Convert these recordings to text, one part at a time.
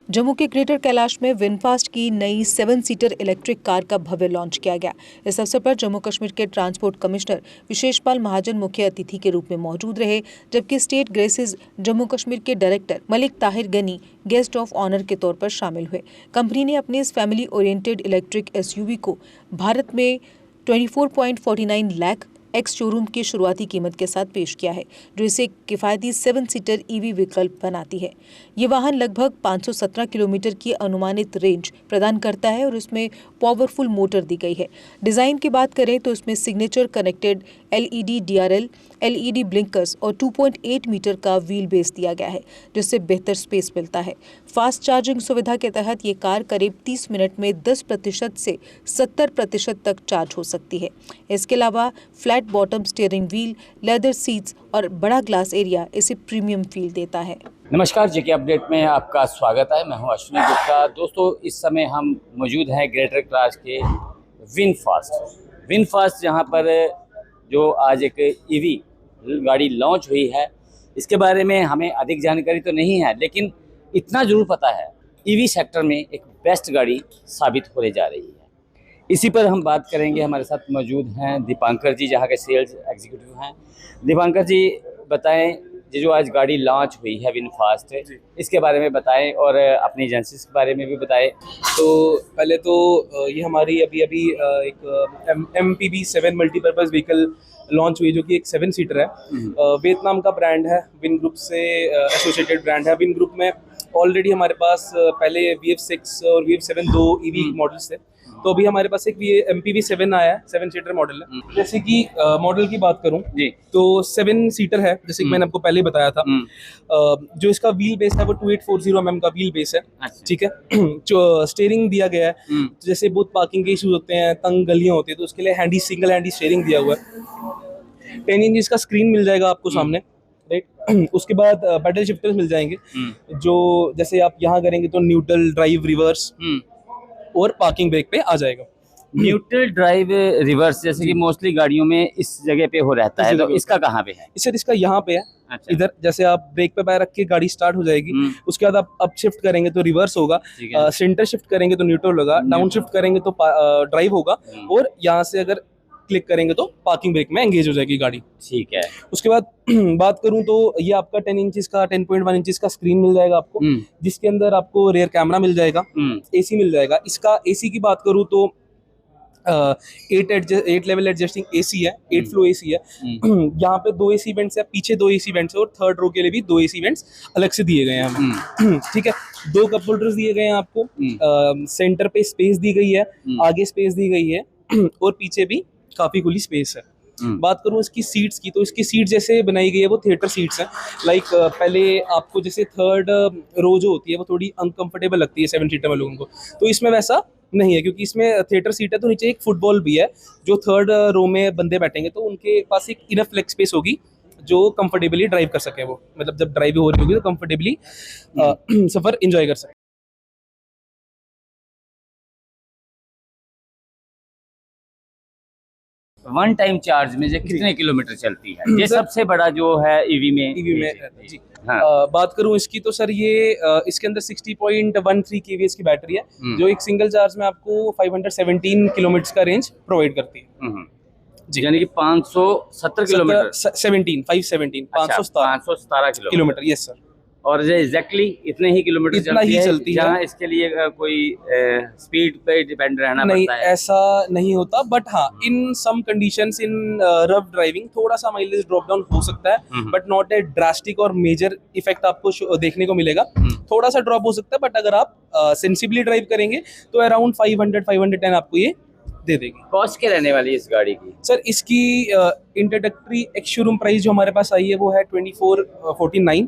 जम्मू के ग्रेटर कैलाश में विनफास्ट की नई 7 सीटर इलेक्ट्रिक कार का भव्य लॉन्च किया गया। इस अवसर पर जम्मू कश्मीर के ट्रांसपोर्ट कमिश्नर विशेषपाल महाजन मुख्य अतिथि के रूप में मौजूद रहे, जबकि स्टेट ग्रेसेज जम्मू कश्मीर के director Malik Tahir Gani guest of honour के तौर पर शामिल हुए। कंपनी ने अपने इस फैमिली ओरिएंटेड इलेक्ट्रिक एसयूवी को भारत में 24.49 लाख एक्स शोरूम की शुरुआती कीमत के साथ पेश किया है, जो इसे एक किफायती 7 सीटर ईवी विकल्प बनाती है। ये वाहन लगभग 517 किलोमीटर की अनुमानित रेंज प्रदान करता है और इसमें पावरफुल मोटर दी गई है। डिजाइन की बात करें तो इसमें signature connected LED DRL, LED blinkers और 2.8 मीटर का व्हील बेस दिया गया है, जिससे बेहतर स्पेस मिलता है। फास्ट चार्जिंग सुविधा के तहत ये कार करीब 30 मिनट में 10% से 70% तक चार्ज हो सकती है। इसके अलावा flat bottom steering wheel, leather seats और बड़ा ग्लास एरिया इसे प्रीमियम फील देता है। नमस्कार, जेके अपडेट में आपका स्वागत है। मैं हूं अश्विनी गुप्ता। दोस्तों, इस समय हम मौजूद हैं ग्रेटर कैलाश के विनफास्ट जहां पर जो आज एक ईवी गाड़ी लॉन्च हुई है। इसके बारे में हमें अधिक जानकारी तो नहीं है, लेकिन इतना जरूर पता है ईवी सेक्टर में एक बेस्ट गाड़ी साबित होने जा रही है। इसी पर हम बात करेंगे। हमारे साथ मौजूद हैं दीपांकर जी, जहाँ के सेल्स एग्जीक्यूटिव हैं। दीपांकर जी, बताएं, ये जो आज गाड़ी लॉन्च हुई है विनफास्ट, इसके बारे में बताएं और अपनी एजेंसी के बारे में भी बताएं। तो पहले तो ये हमारी अभी एक MPV 7 मल्टीपर्पज़ व्हीकल लॉन्च हुई, जो कि एक 7 सीटर है। वियतनाम का ब्रांड है, विन ग्रुप से एसोसिएटेड ब्रांड है। विन ग्रुप में ऑलरेडी हमारे पास पहले VF6 और VF7 दो EV मॉडल्स थे। तो अभी हमारे पास एक MPV 7 आया है, 7 सीटर मॉडल है। जैसे कि मॉडल की बात करूं तो 7 सीटर है, जैसे कि मैंने आपको पहले बताया था। जो इसका व्हील बेस है वो 2840 mm का व्हील बेस है। ठीक है। जो स्टीयरिंग दिया गया है, जैसे बहुत पार्किंग के इशूज होते हैं, तंग गलियां होती है, तो उसके लिए सिंगल हैंडी स्टीयरिंग दिया हुआ है। 10 इंच का स्क्रीन मिल जाएगा आपको सामने, राइट। उसके बाद पैडल शिफ्टर्स मिल जाएंगे, जो जैसे आप यहाँ करेंगे तो न्यूट्रल, ड्राइव, रिवर्स और पार्किंग ब्रेक पे आ जाएगा। न्यूट्रल, ड्राइव, रिवर्स जैसे कि मोस्टली गाड़ियों में इस जगह पे हो रहता है, तो इसका कहाँ पे है? इसका यहाँ पे है। अच्छा। इधर जैसे आप ब्रेक पे पैर रख के गाड़ी स्टार्ट हो जाएगी, उसके बाद आप अप शिफ्ट करेंगे तो रिवर्स होगा, सेंटर शिफ्ट करेंगे तो न्यूट्रल होगा, डाउन शिफ्ट करेंगे तो ड्राइव होगा, और यहाँ से अगर क्लिक करेंगे तो पार्किंग ब्रेक में एंगेज हो जाएगी गाड़ी। ठीक है। उसके बाद बात करूं तो ये आपका 10.1 इंच का स्क्रीन मिल जाएगा आपको, जिसके अंदर आपको रेयर कैमरा मिल जाएगा, AC मिल जाएगा। इसका AC की बात करूं तो 8 लेवल एडजस्टिंग AC है, 8 फ्लो AC है। यहाँ पे 2 AC वेंट्स है, पीछे 2 AC वेंट्स है, और थर्ड रो के लिए भी 2 AC वेंट्स अलग से दिए गए हैं हमें। ठीक है। 2 कप होल्डर्स दिए गए हैं आपको, सेंटर पे स्पेस दी गई है, आगे स्पेस दी गई है, और पीछे भी काफी खुली स्पेस है। बात करूं इसकी सीट्स की, तो इसकी सीट जैसे बनाई गई है वो थिएटर सीट्स हैं। लाइक पहले आपको जैसे थर्ड रो जो होती है वो थोड़ी अनकंफर्टेबल लगती है 7 सीटर में लोगों को, तो इसमें वैसा नहीं है, क्योंकि इसमें थिएटर सीट है। तो नीचे एक फुटबॉल भी है, जो थर्ड रो में बंदे बैठेंगे तो उनके पास एक इनफ लेग स्पेस होगी, जो कंफर्टेबली ड्राइव कर सके। वो मतलब जब ड्राइव हो रही होगी तो कंफर्टेबली सफर एंजॉय कर सके। वन टाइम चार्ज में जो कितने किलोमीटर चलती है? ये सबसे बड़ा जो है ईवी में जी। हाँ। बात करूं इसकी तो सर ये इसके अंदर 60.13 kVA की बैटरी है, जो एक सिंगल चार्ज में आपको 517 किलोमीटर का रेंज प्रोवाइड करती है। जी, यानी कि 517 किलोमीटर, 517 किलोमीटर। Yes sir. और ये एग्जैक्टली इतने ही किलोमीटर चलती है, जहाँ इसके लिए कोई स्पीड पे डिपेंड रहना पड़ता है? ऐसा नहीं होता, बट हाँ, इन सम कंडीशंस, इन रफ ड्राइविंग थोड़ा सा माइलेज ड्रॉप डाउन हो सकता है, बट नॉट ए ड्रास्टिक और मेजर इफेक्ट आपको देखने को मिलेगा। थोड़ा सा ड्रॉप हो सकता है, बट अगर आप सेंसिबली ड्राइव करेंगे तो अराउंड 510 आपको ये दे देगी। कॉस्ट क्या रहने वाली है इस गाड़ी की? सर इसकी इंट्रोडक्टरी एक्स शोरूम प्राइस जो हमारे पास आई है वो है 2449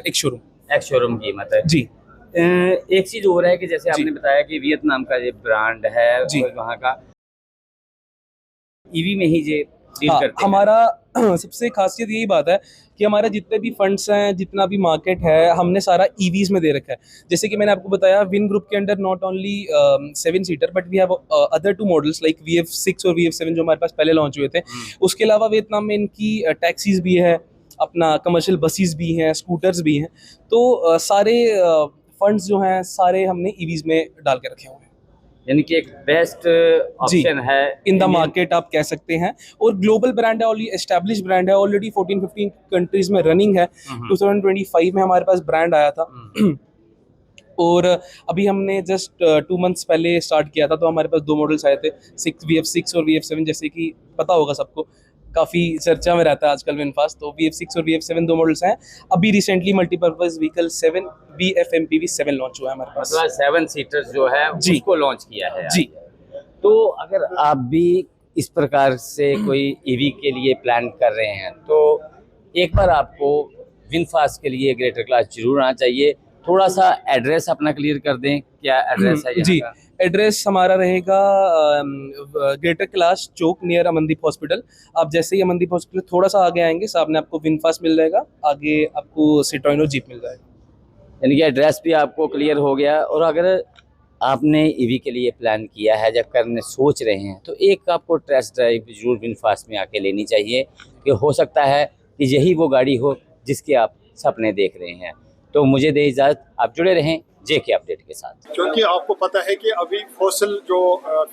एक्स शोरूम कीमत है जी। एक चीज और है कि जैसे आपने बताया कि वियतनाम का ये ब्रांड है, वहाँ का ईवी में ही ये डील करते हैं। हमारा सबसे खासियत यही बात है कि हमारे जितने भी फंड्स हैं, जितना भी मार्केट है, हमने सारा EVs में दे रखा है। जैसे कि मैंने आपको बताया, विन ग्रुप के under not only 7 seater but we have other 2 models like VF6 और VF7 जो हमारे पास पहले लॉन्च हुए थे। उसके अलावा वियतनाम में इनकी टैक्सीज भी है, अपना कमर्शियल बसेस भी हैं, स्कूटर्स भी हैं। तो सारे फंड्स जो हैं सारे हमने ईवीज में डाल के रखे हुए हैं। यानी कि एक बेस्ट ऑप्शन है इन द मार्केट आप कह सकते हैं, और ग्लोबल ब्रांड है, ऑलरेडी एस्टैब्लिश ब्रांड है, ऑलरेडी 14-15 कंट्रीज में रनिंग है। 2025 में हमारे पास ब्रांड आया था और अभी हमने जस्ट 2 मंथ्स पहले स्टार्ट किया था, तो हमारे पास 2 मॉडल्स आए थे, VF6 और VF7, जैसे कि पता होगा सबको, काफ़ी चर्चा में रहता है आजकल विनफास्ट। तो VF6 और VF7 2 मॉडल्स हैं। अभी recently multipurpose vehicle 7 VF MPV 7 launch हुआ है हमारे पास। मतलब 7 सीटर्स जो है जी। उसको लॉन्च किया है जी। तो अगर आप भी इस प्रकार से कोई ईवी के लिए प्लान कर रहे हैं तो एक बार आपको विनफास्ट के लिए ग्रेटर क्लास जरूर आना चाहिए। थोड़ा सा एड्रेस अपना क्लियर कर दें, क्या एड्रेस है यहाँ जी, का? एड्रेस हमारा रहेगा ग्रेटर कैलाश चौक नियर अमनदीप हॉस्पिटल। आप जैसे ही अमनदीप हॉस्पिटल थोड़ा सा आगे आएंगे, सामने आपको विनफास्ट मिल जाएगा, आगे आपको सिटोइनो जीप मिल जाएगा। यानी कि एड्रेस भी आपको क्लियर हो गया। और अगर आपने ईवी के लिए प्लान किया है, जब करने सोच रहे हैं, तो एक आपको टेस्ट ड्राइव जरूर विनफास्ट में आके लेनी चाहिए, कि हो सकता है कि यही वो गाड़ी हो जिसके आप सपने देख रहे हैं। तो मुझे दे इजाज़त, आप जुड़े रहें जेके अपडेट के साथ। क्योंकि आपको पता है कि अभी फॉसिल जो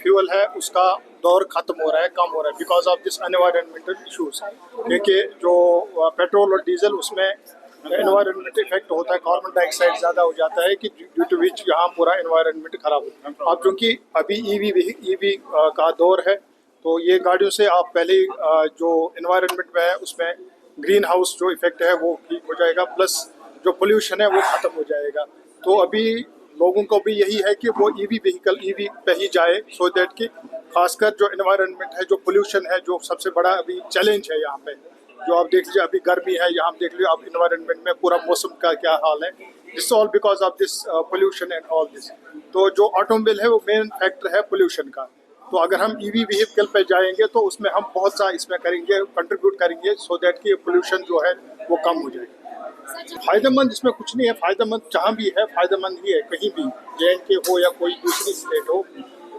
फ्यूल है उसका दौर खत्म हो रहा है, कम हो रहा है, because of this environmental issues. क्योंकि जो पेट्रोल और डीजल उसमें एनवायरमेंट इफेक्ट होता है, कार्बन डाइऑक्साइड ज़्यादा हो जाता है, कि ड्यू टू विच यहाँ पूरा एनवायरमेंट खराब होता है। अब क्योंकि अभी ईवी का दौर है, तो ये गाड़ियों से आप पहले जो एनवायरमेंट में है उसमें ग्रीन हाउस जो इफेक्ट है वो ठीक हो जाएगा, प्लस जो पोल्यूशन है वो खत्म हो जाएगा। तो अभी लोगों को भी यही है कि वो ईवी पे ही जाए, सो दैट कि खासकर जो एनवायरनमेंट है, जो पोल्यूशन है, जो सबसे बड़ा अभी चैलेंज है यहाँ पे, जो आप देख लीजिए अभी गर्मी है, यहाँ देख लीजिए आप एनवायरनमेंट में पूरा मौसम का क्या हाल है, this all because of this pollution and all this. तो जो ऑटोमोबाइल है वो मेन फैक्टर है पोल्यूशन का। तो अगर हम ईवी व्हीकल पे जाएंगे तो उसमें हम बहुत सा इसमें करेंगे, कंट्रीब्यूट करेंगे, सो दैट कि पोल्यूशन जो है वो कम हो जाएगा। फायदेमंद इसमें कुछ नहीं है, फायदेमंद जहाँ भी है फायदेमंद ही है, कहीं भी JNK हो या कोई दूसरी स्टेट हो,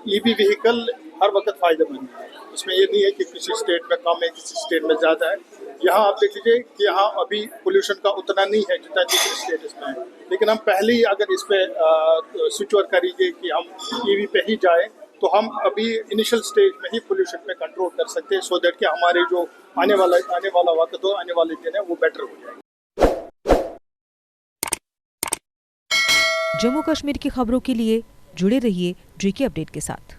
ईवी व्हीकल हर वक्त फायदेमंद है। इसमें ये नहीं है कि किसी स्टेट में कम है, किसी स्टेट में ज़्यादा है। यहाँ आप देख लीजिए कि यहाँ अभी पोल्यूशन का उतना नहीं है जितना दूसरे स्टेट में है, लेकिन हम पहले ही अगर इस पर स्विच ओवर करेंगे कि हम ईवी पे ही जाएँ, तो हम अभी इनिशियल स्टेज में ही पोल्यूशन पे कंट्रोल कर सकते हैं, सो दैट कि हमारे जो आने वाला वक्त हो, आने वाले दिन है वो बेटर हो जाए। जम्मू कश्मीर की खबरों के लिए जुड़े रहिए जेके अपडेट के साथ।